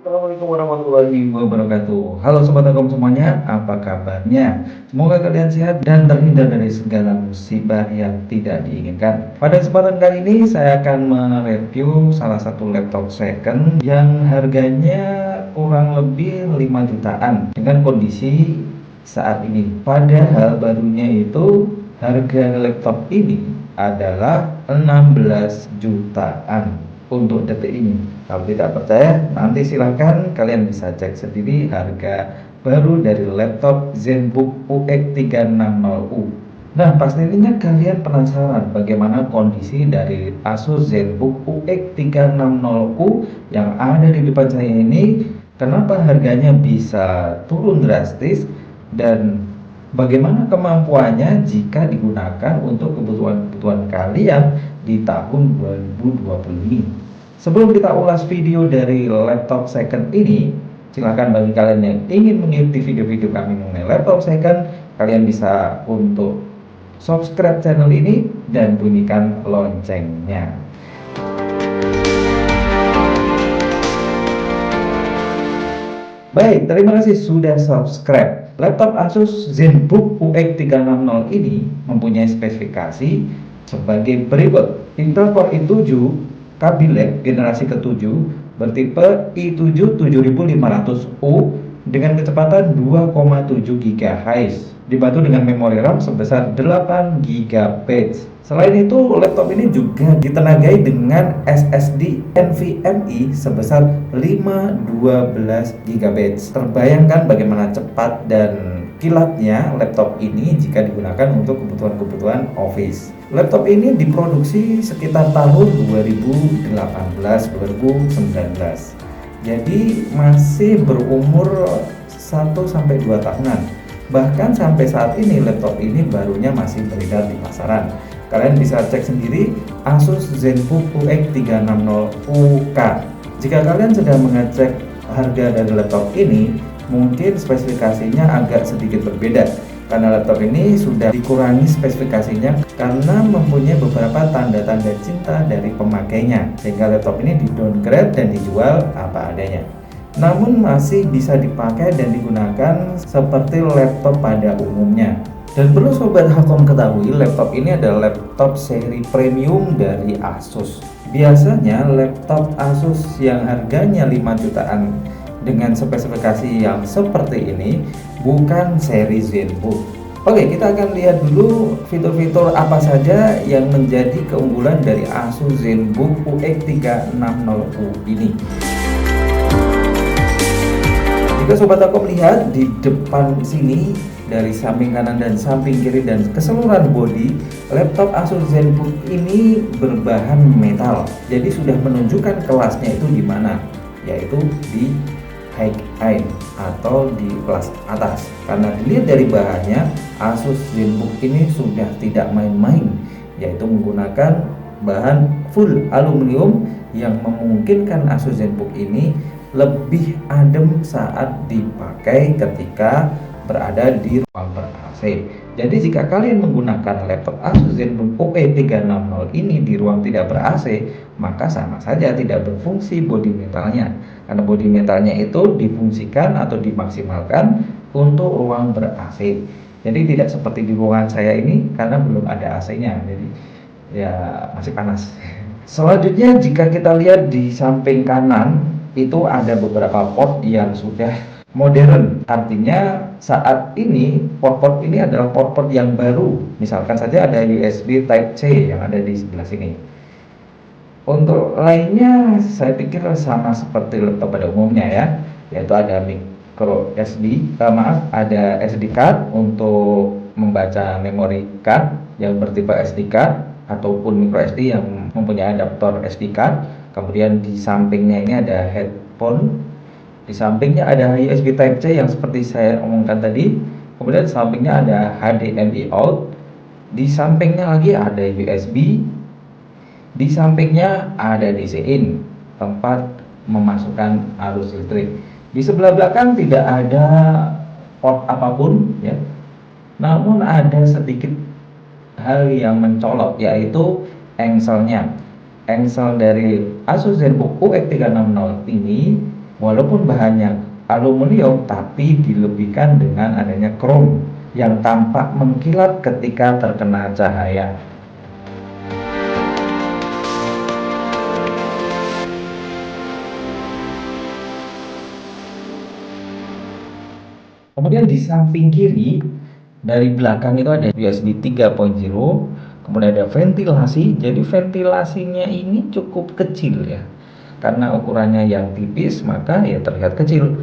Assalamualaikum warahmatullahi wabarakatuh. Halo Sobat Akom semuanya, apa kabarnya? Semoga kalian sehat dan terhindar dari segala musibah yang tidak diinginkan. Pada kesempatan kali ini saya akan mereview salah satu laptop second yang harganya kurang lebih 5 jutaan dengan kondisi saat ini. Padahal barunya itu harga laptop ini adalah 16 jutaan untuk detik ini. Kalau tidak percaya, nanti silahkan kalian bisa cek sendiri harga baru dari laptop ZenBook UX360U. Nah, pastinya kalian penasaran bagaimana kondisi dari Asus ZenBook UX360U yang ada di depan saya ini. Kenapa harganya bisa turun drastis dan bagaimana kemampuannya jika digunakan untuk kebutuhan-kebutuhan kalian di tahun 2020 ini. Sebelum kita ulas video dari laptop second ini, silahkan bagi kalian yang ingin mengikuti video-video kami mengenai laptop second, kalian bisa untuk subscribe channel ini dan bunyikan loncengnya. Baik, terima kasih sudah subscribe. Laptop Asus ZenBook UX360 ini mempunyai spesifikasi sebagai berikut. Intel Core i7 Kaby Lake generasi ke-7 bertipe i7 7500U dengan kecepatan 2,7 GHz, dibantu dengan memori RAM sebesar 8 GB. Selain itu, laptop ini juga ditenagai dengan SSD NVMe sebesar 512 GB. Terbayangkan bagaimana cepat dan kilatnya laptop ini jika digunakan untuk kebutuhan-kebutuhan office. Laptop ini diproduksi sekitar tahun 2018-2019. Jadi masih berumur 1-2 tahunan. Bahkan sampai saat ini laptop ini barunya masih beredar di pasaran. Kalian bisa cek sendiri Asus ZenBook UX360UK. Jika kalian sedang mengecek harga dari laptop ini, mungkin spesifikasinya agak sedikit berbeda karena laptop ini sudah dikurangi spesifikasinya karena mempunyai beberapa tanda-tanda cinta dari pemakainya, sehingga laptop ini di downgrade dan dijual apa adanya. Namun masih bisa dipakai dan digunakan seperti laptop pada umumnya. Dan perlu Sobat Hakom ketahui, laptop ini adalah laptop seri premium dari Asus. Biasanya laptop Asus yang harganya 5 jutaan dengan spesifikasi yang seperti ini bukan seri ZenBook. Oke, kita akan lihat dulu fitur-fitur apa saja yang menjadi keunggulan dari Asus ZenBook UX360U ini. Jika Sobat Akom lihat di depan sini, dari samping kanan dan samping kiri dan keseluruhan bodi, laptop Asus ZenBook ini berbahan metal. Jadi sudah menunjukkan kelasnya itu di mana, yaitu di high end atau di kelas atas. Karena dilihat dari bahannya, Asus ZenBook ini sudah tidak main-main, yaitu menggunakan bahan full aluminium yang memungkinkan Asus ZenBook ini lebih adem saat dipakai ketika berada di ruang ber-AC. Jadi jika kalian menggunakan laptop Asus ZenBook UX360 ini di ruang tidak ber-AC, maka sama saja tidak berfungsi bodi metalnya. Karena bodi metalnya itu difungsikan atau dimaksimalkan untuk ruang ber-AC. Jadi tidak seperti di ruangan saya ini karena belum ada AC-nya. Jadi ya masih panas. Selanjutnya jika kita lihat di samping kanan itu ada beberapa port yang sudah modern, artinya saat ini port-port ini adalah port-port yang baru. Misalkan saja ada USB Type C yang ada di sebelah sini. Untuk lainnya saya pikir sama seperti laptop pada umumnya ya, yaitu ada micro SD, ada SD card untuk membaca memory card yang bertipe SD card ataupun micro SD yang mempunyai adaptor SD card. Kemudian di sampingnya ini ada headphone. Di sampingnya ada USB Type C yang seperti saya omongkan tadi. Kemudian di sampingnya ada HDMI out. Di sampingnya lagi ada USB. Di sampingnya ada DC in, tempat memasukkan arus listrik. Di sebelah belakang tidak ada port apapun ya. Namun ada sedikit hal yang mencolok, yaitu engselnya. Engsel dari Asus ZenBook UX360 ini Walaupun bahannya aluminium, tapi dilebihkan dengan adanya krom yang tampak mengkilat ketika terkena cahaya. Kemudian di samping kiri dari belakang itu ada USB 3.0, kemudian ada ventilasi. Jadi ventilasinya ini cukup kecil ya, karena ukurannya yang tipis maka ya terlihat kecil.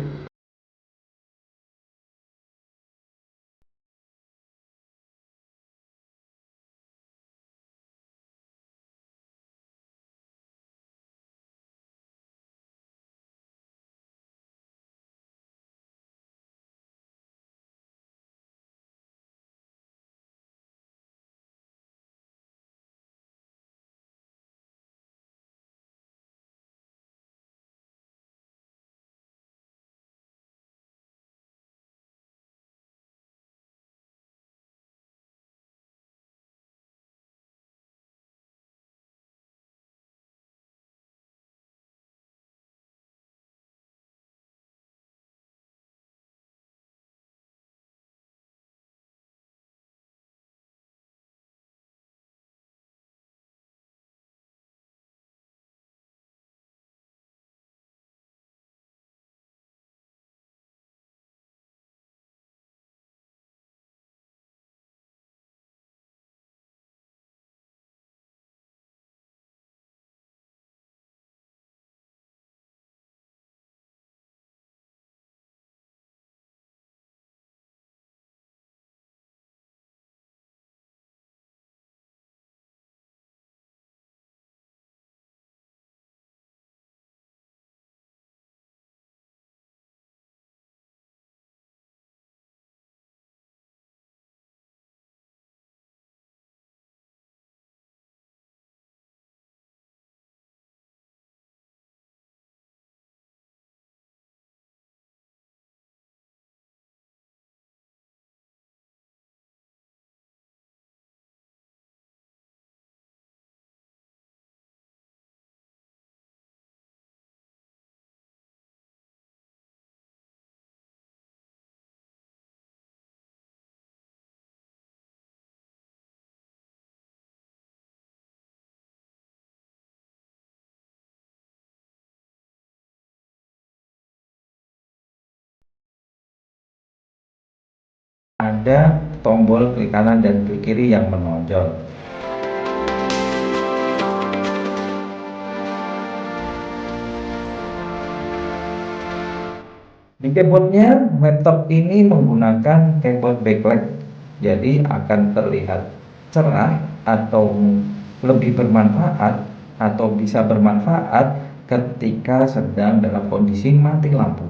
Ada tombol klik kanan dan klik kiri yang menonjol. Di keyboardnya, laptop ini menggunakan keyboard backlight, jadi akan terlihat cerah atau lebih bermanfaat atau bisa bermanfaat ketika sedang dalam kondisi mati lampu.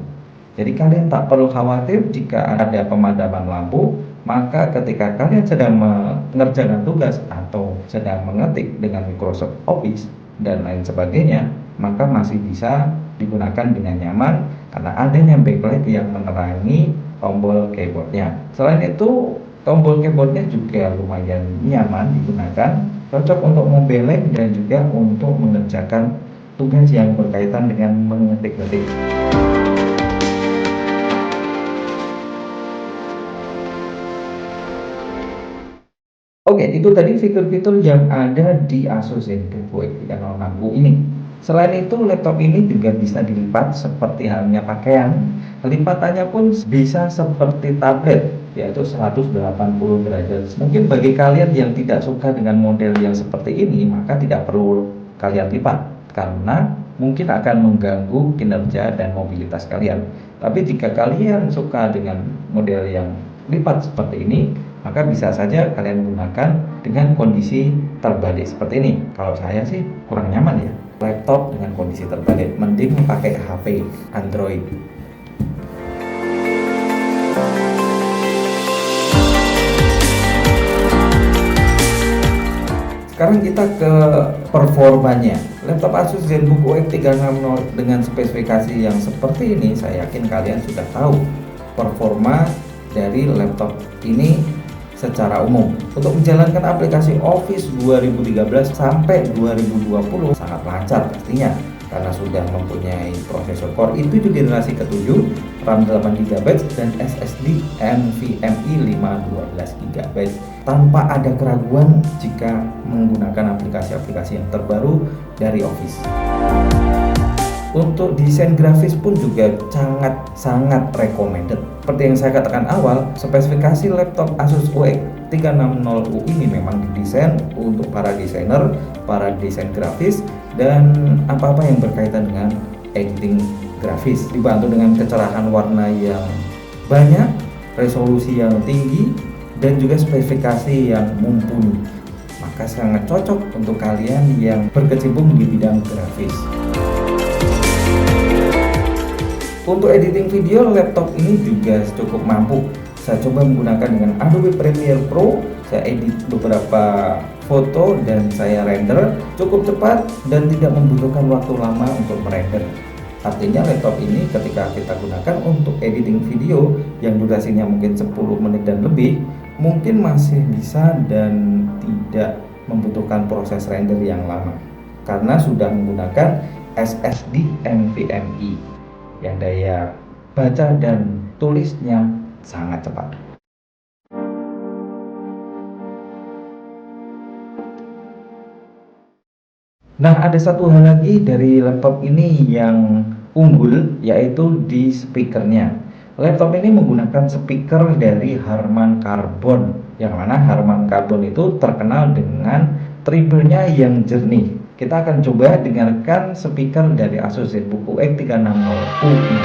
Jadi kalian tak perlu khawatir jika ada pemadaman lampu, maka ketika kalian sedang mengerjakan tugas atau sedang mengetik dengan Microsoft Office dan lain sebagainya, maka masih bisa digunakan dengan nyaman karena adanya backlight yang menerangi tombol keyboardnya. Selain itu, tombol keyboardnya juga lumayan nyaman digunakan, cocok untuk membelek dan juga untuk mengerjakan tugas yang berkaitan dengan mengetik-ngetik. Oke, itu tadi fitur-fitur yang ada di Asus ZenBook UX306 ini. Selain itu, laptop ini juga bisa dilipat seperti halnya pakaian. Lipatannya pun bisa seperti tablet, yaitu 180 derajat. Mungkin bagi kalian yang tidak suka dengan model yang seperti ini, maka tidak perlu kalian lipat, karena mungkin akan mengganggu kinerja dan mobilitas kalian. Tapi jika kalian suka dengan model yang lipat seperti ini, maka bisa saja kalian gunakan dengan kondisi terbalik seperti ini. Kalau saya sih kurang nyaman ya, laptop dengan kondisi terbalik, mending pakai HP Android. Sekarang kita ke performanya. Laptop Asus ZenBook UX360 dengan spesifikasi yang seperti ini, saya yakin kalian sudah tahu performa dari laptop ini secara umum. Untuk menjalankan aplikasi Office 2013 sampai 2020 sangat lancar pastinya, karena sudah mempunyai prosesor Core i7 generasi ke-7, RAM 8GB dan SSD NVMe 512GB tanpa ada keraguan jika menggunakan aplikasi-aplikasi yang terbaru dari Office. Untuk desain grafis pun juga sangat recommended. Seperti yang saya katakan awal, spesifikasi laptop Asus UX 360U ini memang didesain untuk para desainer, para desain grafis, dan apa-apa yang berkaitan dengan editing grafis. Dibantu dengan kecerahan warna yang banyak, resolusi yang tinggi, dan juga spesifikasi yang mumpuni. Maka sangat cocok untuk kalian yang berkecimpung di bidang grafis. Untuk editing video, laptop ini juga cukup mampu. Saya coba menggunakan dengan Adobe Premiere Pro, saya edit beberapa foto dan saya render cukup cepat dan tidak membutuhkan waktu lama untuk merender. Artinya laptop ini ketika kita gunakan untuk editing video yang durasinya mungkin 10 menit dan lebih, mungkin masih bisa dan tidak membutuhkan proses render yang lama karena sudah menggunakan SSD NVMe yang daya baca dan tulisnya sangat cepat. Nah, ada satu hal lagi dari laptop ini yang unggul, yaitu di speakernya. Laptop ini menggunakan speaker dari Harman Kardon, yang mana Harman Kardon itu terkenal dengan treble-nya yang jernih. Kita akan coba dengarkan speaker dari Asus ZBook UX 360U ini.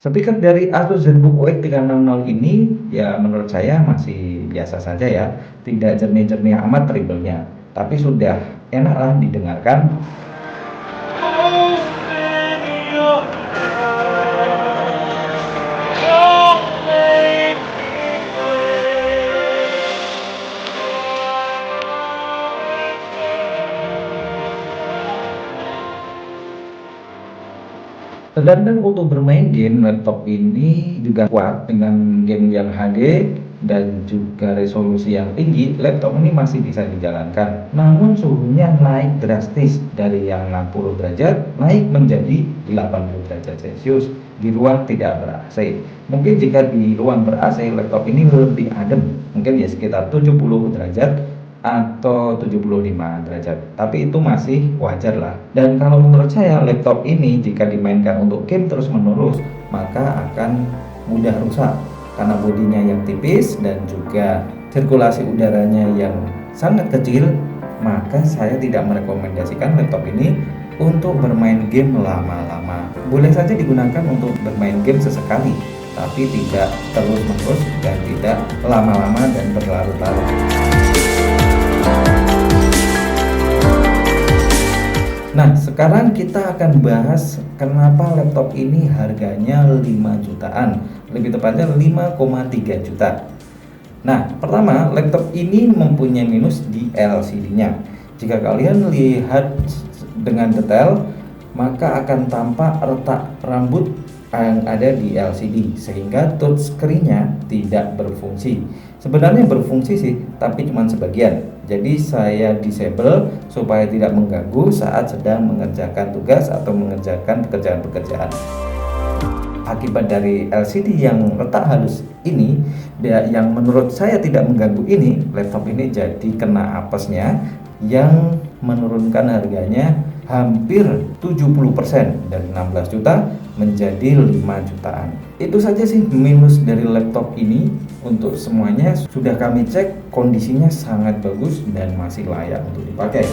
Speaker dari Asus ZBook UX 360 ini ya menurut saya masih biasa saja ya, tidak jernih-jernih amat treble-nya, tapi sudah enaklah didengarkan. Dan untuk bermain game, laptop ini juga kuat dengan game yang HD dan juga resolusi yang tinggi. Laptop ini masih bisa dijalankan, namun suhunya naik drastis dari yang 60 derajat naik menjadi 80 derajat Celcius di ruang tidak ber-AC. Mungkin jika di ruang ber-AC, laptop ini lebih adem, mungkin ya sekitar 70 derajat atau 75 derajat, tapi itu masih wajar lah. Dan kalau menurut saya laptop ini jika dimainkan untuk game terus menerus maka akan mudah rusak karena bodinya yang tipis dan juga sirkulasi udaranya yang sangat kecil. Maka saya tidak merekomendasikan laptop ini untuk bermain game lama-lama. Boleh saja digunakan untuk bermain game sesekali, tapi tidak terus menerus dan tidak lama-lama dan berlarut-larut. Nah, sekarang kita akan bahas kenapa laptop ini harganya 5 jutaan, lebih tepatnya 5,3 juta. Nah, pertama, laptop ini mempunyai minus di LCD-nya. Jika kalian lihat dengan detail, maka akan tampak retak rambut yang ada di LCD sehingga touch screen-nya tidak berfungsi. Sebenarnya berfungsi sih, tapi cuma sebagian. Jadi saya disable supaya tidak mengganggu saat sedang mengerjakan tugas atau mengerjakan pekerjaan-pekerjaan. Akibat dari LCD yang retak halus ini, yang menurut saya tidak mengganggu ini, laptop ini jadi kena apesnya yang menurunkan harganya hampir 70% dari 16 juta menjadi 5 jutaan. Itu saja sih minus dari laptop ini. Untuk semuanya sudah kami cek, kondisinya sangat bagus dan masih layak untuk dipakai.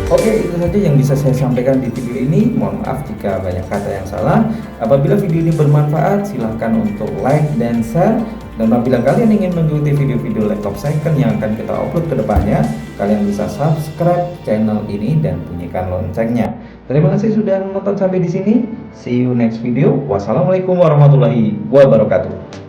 Oke, itu saja yang bisa saya sampaikan di video ini. Mohon maaf jika banyak kata yang salah. Apabila video ini bermanfaat, silahkan untuk like dan share. Dan apabila kalian ingin mengikuti video-video laptop second yang akan kita upload ke depannya, kalian bisa subscribe channel ini dan bunyikan loncengnya. Terima kasih sudah menonton sampai di sini. See you next video. Wassalamualaikum warahmatullahi wabarakatuh.